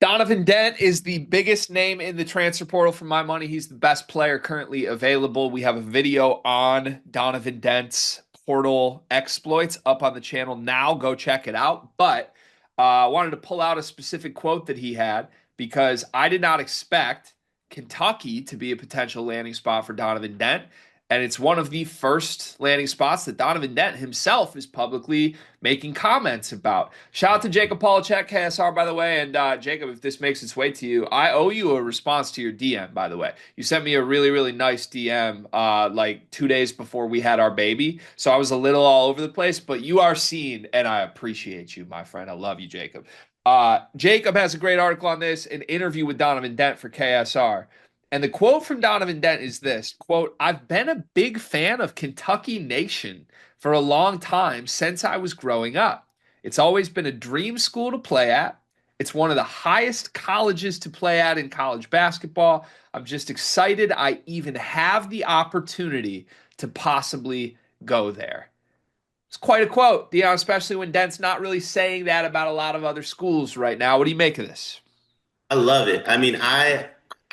Donovan Dent is the biggest name in the transfer portal for my money. He's the best player currently available. We have a video on Donovan Dent's portal exploits up on the channel now. Go check it out. But I wanted to pull out a specific quote that he had because I did not expect Kentucky to be a potential landing spot for Donovan Dent. And it's one of the first landing spots that Donovan Dent himself is publicly making comments about. Shout out to Jacob Polachek, KSR, by the way. And Jacob, if this makes its way to you, I owe you a response to your DM, by the way. You sent me a really, really nice DM like 2 days before we had our baby. So I was a little all over the place, but you are seen, and I appreciate you, my friend. I love you, Jacob. Jacob has a great article on this, an interview with Donovan Dent for KSR. And the quote from Donovan Dent is this, quote, "I've been a big fan of Kentucky Nation for a long time since I was growing up. It's always been a dream school to play at. It's one of the highest colleges to play at in college basketball. I'm just excited I even have the opportunity to possibly go there." It's quite a quote, Dion, especially when Dent's not really saying that about a lot of other schools right now. What do you make of this? I love it. I mean,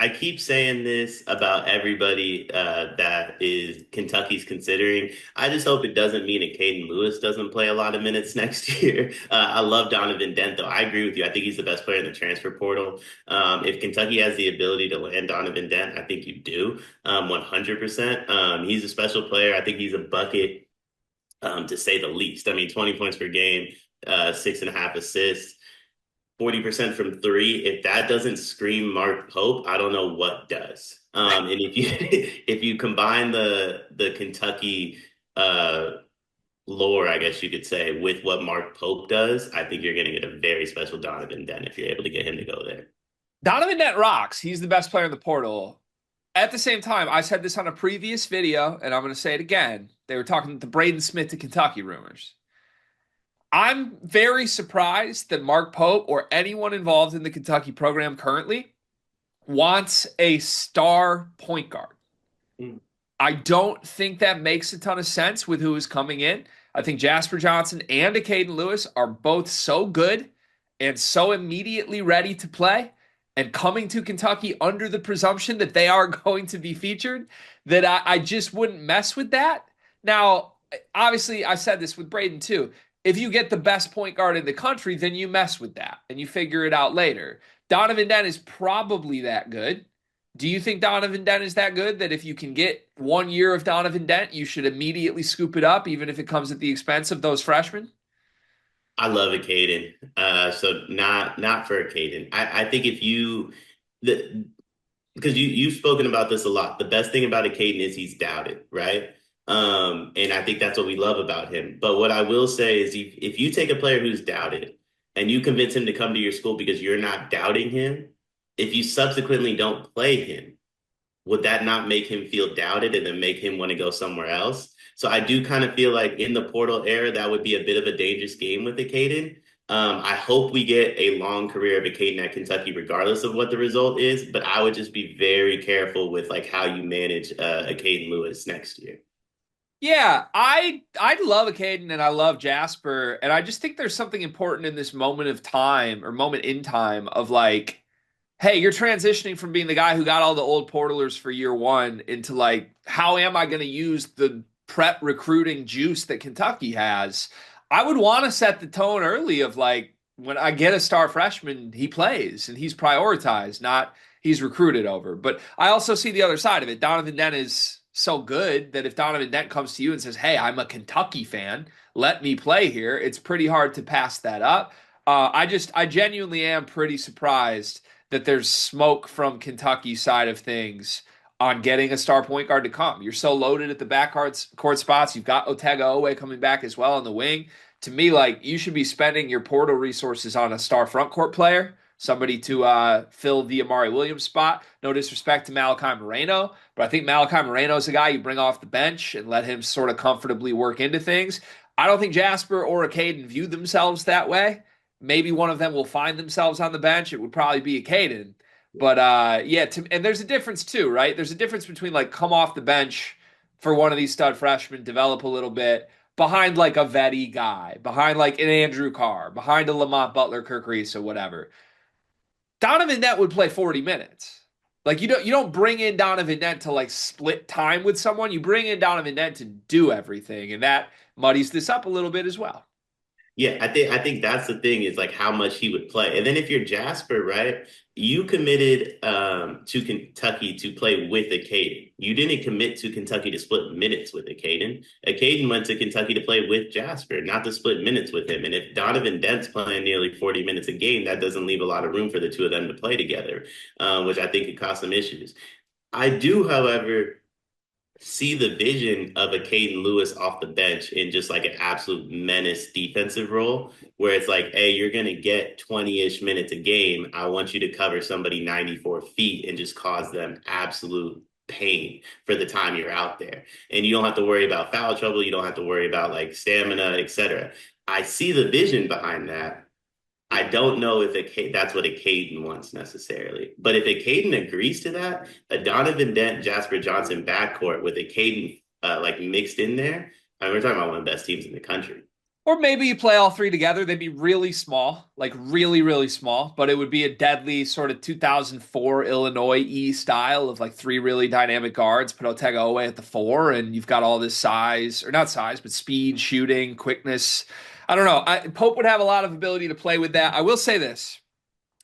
I keep saying this about everybody that is Kentucky's considering. I just hope it doesn't mean that Caden Lewis doesn't play a lot of minutes next year. I love Donovan Dent, though. I agree with you. I think he's the best player in the transfer portal. If Kentucky has the ability to land Donovan Dent, I think you do, 100%. He's a special player. I think he's a bucket, to say the least. I mean, 20 points per game, 6.5 assists. 40% from three. If that doesn't scream Mark Pope, I don't know what does. And if you if you combine the Kentucky lore, I guess you could say, with what Mark Pope does, I think you're going to get a very special Donovan Dent if you're able to get him to go there. Donovan Dent rocks. He's the best player in the portal. At the same time, I said this on a previous video, and I'm going to say it again. They were talking the Braden Smith to Kentucky rumors. I'm very surprised that Mark Pope or anyone involved in the Kentucky program currently wants a star point guard. Mm. I don't think that makes a ton of sense with who is coming in. I think Jasper Johnson and Caden Lewis are both so good and so immediately ready to play and coming to Kentucky under the presumption that they are going to be featured that I just wouldn't mess with that. Now, obviously, I said this with Braden too. If you get the best point guard in the country, then you mess with that and you figure it out later. Donovan Dent is probably that good. Do you think Donovan Dent is that good that if you can get 1 year of Donovan Dent, you should immediately scoop it up, even if it comes at the expense of those freshmen? I love a Caden. So not for a Caden. I think if you the because you've spoken about this a lot. The best thing about a Caden is he's doubted, right? And I think that's what we love about him. But what I will say is if you take a player who's doubted and you convince him to come to your school because you're not doubting him, if you subsequently don't play him, would that not make him feel doubted and then make him want to go somewhere else? So I do kind of feel like in the portal era, that would be a bit of a dangerous game with the Caden. I hope we get a long career of a Caden at Kentucky, regardless of what the result is. But I would just be very careful with like how you manage a Caden Lewis next year. Yeah, I love a Caden and I love Jasper, and I just think there's something important in this moment of time or moment in time of like, hey, you're transitioning from being the guy who got all the old portalers for year one into like, how am I going to use the prep recruiting juice that Kentucky has? I would want to set the tone early of like, when I get a star freshman, he plays and he's prioritized, not he's recruited over. But I also see the other side of it. Donovan Dent is so good that if Donovan Dent comes to you and says, hey, I'm a Kentucky fan, let me play here, it's pretty hard to pass that up. I genuinely am pretty surprised that there's smoke from Kentucky side of things on getting a star point guard to come. You're so loaded at the court spots. You've got Otega Owe coming back as well on the wing. To me, like you should be spending your portal resources on a star front court player, somebody to fill the Amari Williams spot. No disrespect to Malachi Moreno, but I think Malachi Moreno is a guy you bring off the bench and let him sort of comfortably work into things. I don't think Jasper or Caden view themselves that way. Maybe one of them will find themselves on the bench. It would probably be a Caden. But yeah, and there's a difference too, right? There's a difference between like come off the bench for one of these stud freshmen, develop a little bit behind like a Vetty guy, behind like an Andrew Carr, behind a Lamont Butler, Kirk Reese, or whatever. Donovan Dent would play 40 minutes. Like you don't bring in Donovan Dent to like split time with someone. You bring in Donovan Dent to do everything, and that muddies this up a little bit as well. Yeah, I think that's the thing is like how much he would play. And then if you're Jasper, right, you committed to Kentucky to play with a Caden. You didn't commit to Kentucky to split minutes with a Caden. A Caden went to Kentucky to play with Jasper, not to split minutes with him. And if Donovan Dent's playing nearly 40 minutes a game, that doesn't leave a lot of room for the two of them to play together, which I think could cause some issues. I do, however, see the vision of a Caden Lewis off the bench in just like an absolute menace defensive role, where it's like, hey, you're going to get 20-ish minutes a game. I want you to cover somebody 94 feet and just cause them absolute pain for the time you're out there. And you don't have to worry about foul trouble. You don't have to worry about like stamina, etc. I see the vision behind that. I don't know if that's what a Caden wants necessarily. But if a Caden agrees to that, a Donovan Dent, Jasper Johnson backcourt with a Caden like mixed in there, I mean, we're talking about one of the best teams in the country. Or maybe you play all three together. They'd be really small, like really, really small, but it would be a deadly sort of 2004 Illinois E style of like three really dynamic guards. Put Otega away at the four, and you've got all this size, or not size, but speed, shooting, quickness. I don't know. Pope would have a lot of ability to play with that. I will say this.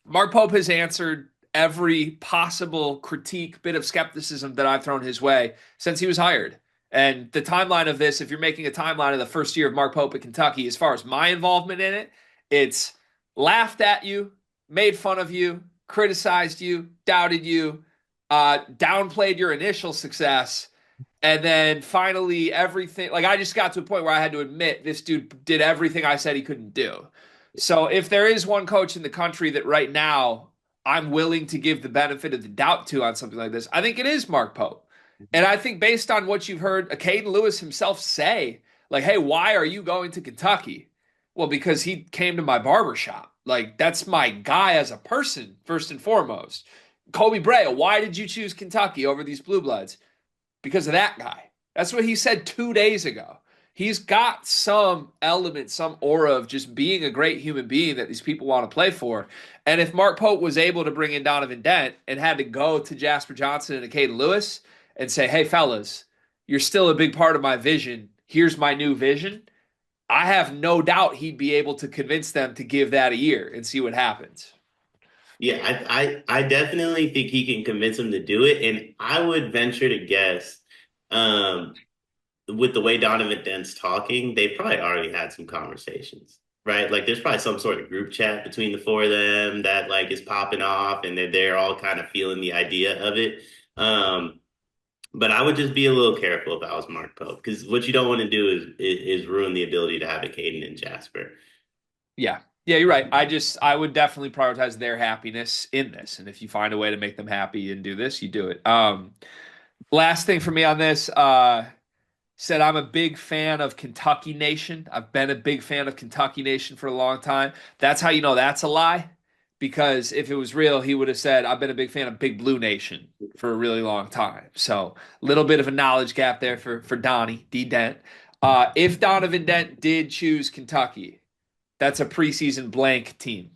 Mark Pope has answered every possible critique, bit of skepticism that I've thrown his way since he was hired. And the timeline of this, if you're making a timeline of the first year of Mark Pope at Kentucky, as far as my involvement in it, it's laughed at you, made fun of you, criticized you, doubted you, downplayed your initial success, and then finally everything. Like I just got to a point where I had to admit this dude did everything I said he couldn't do. So if there is one coach in the country that right now I'm willing to give the benefit of the doubt to on something like this, I think it is Mark Pope. And I think based on what you've heard Caden Lewis himself say, like, hey, why are you going to Kentucky? Well, because he came to my barbershop. Like, that's my guy as a person, first and foremost. Kobe Brea, why did you choose Kentucky over these Blue Bloods? Because of that guy. That's what he said 2 days ago. He's got some element, some aura of just being a great human being that these people want to play for. And if Mark Pope was able to bring in Donovan Dent and had to go to Jasper Johnson and Caden Lewis and say, hey, fellas, you're still a big part of my vision. Here's my new vision. I have no doubt he'd be able to convince them to give that a year and see what happens. Yeah, I definitely think he can convince him to do it. And I would venture to guess, um, with the way Donovan Dent's talking, they probably already had some conversations, right? Like there's probably some sort of group chat between the four of them that like is popping off and they're all kind of feeling the idea of it. Um, but I would just be a little careful if I was Mark Pope because what you don't want to do is ruin the ability to have a Caden and Jasper. Yeah. Yeah, you're right. I would definitely prioritize their happiness in this. And if you find a way to make them happy and do this, you do it. Last thing for me on this, said I'm a big fan of Kentucky Nation. I've been a big fan of Kentucky Nation for a long time. That's how you know that's a lie. Because if it was real, he would have said, I've been a big fan of Big Blue Nation for a really long time. So a little bit of a knowledge gap there for Donnie, D Dent. If Donovan Dent did choose Kentucky, that's a preseason blank team.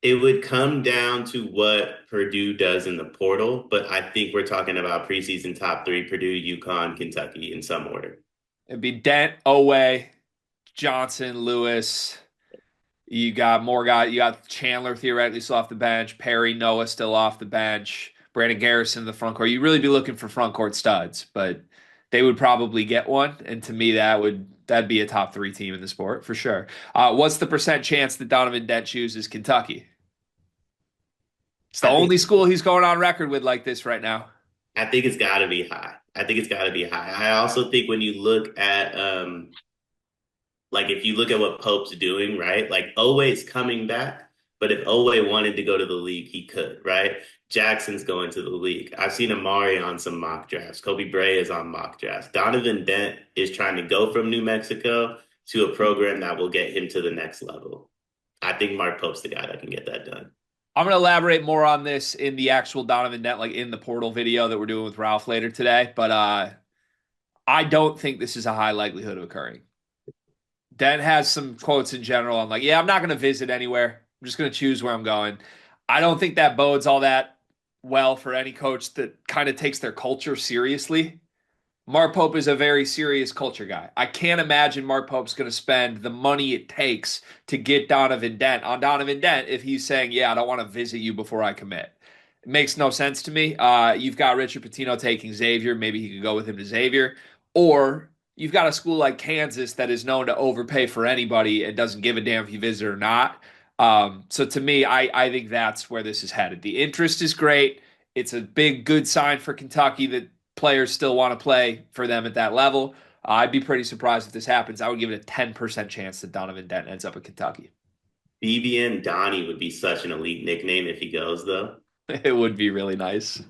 It would come down to what Purdue does in the portal, but I think we're talking about preseason top three: Purdue, UConn, Kentucky in some order. It'd be Dent, Owe, Johnson, Lewis. You got more guys. You got Chandler theoretically still off the bench. Perry, Noah still off the bench. Brandon Garrison in the front court. You really be looking for front court studs, but they would probably get one. And to me, that'd be a top three team in the sport for sure. What's the percent chance that Donovan Dent chooses Kentucky? It's the I think only school he's going on record with like this right now. I think it's got to be high. I think it's got to be high. I also think when you look at like if you look at what Pope's doing, right? Like Oweh's coming back, but if Oweh wanted to go to the league, he could, right? Jackson's going to the league. I've seen Amari on some mock drafts. Kobe Bray is on mock drafts. Donovan Dent is trying to go from New Mexico to a program that will get him to the next level. I think Mark Pope's the guy that can get that done. I'm going to elaborate more on this in the actual Donovan Dent, like in the portal video that we're doing with Ralph later today. But I don't think this is a high likelihood of occurring. Dent has some quotes in general on like, yeah, I'm not going to visit anywhere. I'm just going to choose where I'm going. I don't think that bodes all that well for any coach that kind of takes their culture seriously. Mark Pope is a very serious culture guy. I can't imagine Mark Pope's going to spend the money it takes to get Donovan Dent on Donovan Dent if he's saying, "Yeah, I don't want to visit you before I commit." It makes no sense to me. You've got Richard Pitino taking Xavier. Maybe he could go with him to Xavier. Or you've got a school like Kansas that is known to overpay for anybody and doesn't give a damn if you visit or not. So to me, I think that's where this is headed. The interest is great. It's a big, good sign for Kentucky that players still want to play for them at that level. I'd be pretty surprised if this happens. I would give it a 10% chance that Donovan Dent ends up at Kentucky. BBN Donnie would be such an elite nickname if he goes, though. It would be really nice.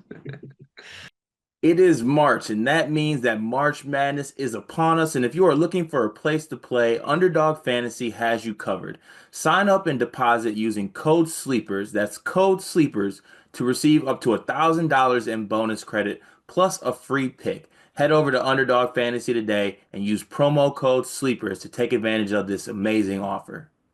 It is March, and that means that March Madness is upon us. And if you are looking for a place to play, Underdog Fantasy has you covered. Sign up and deposit using code SLEEPERS, that's code SLEEPERS, to receive up to $1,000 in bonus credit plus a free pick. Head over to Underdog Fantasy today and use promo code SLEEPERS to take advantage of this amazing offer.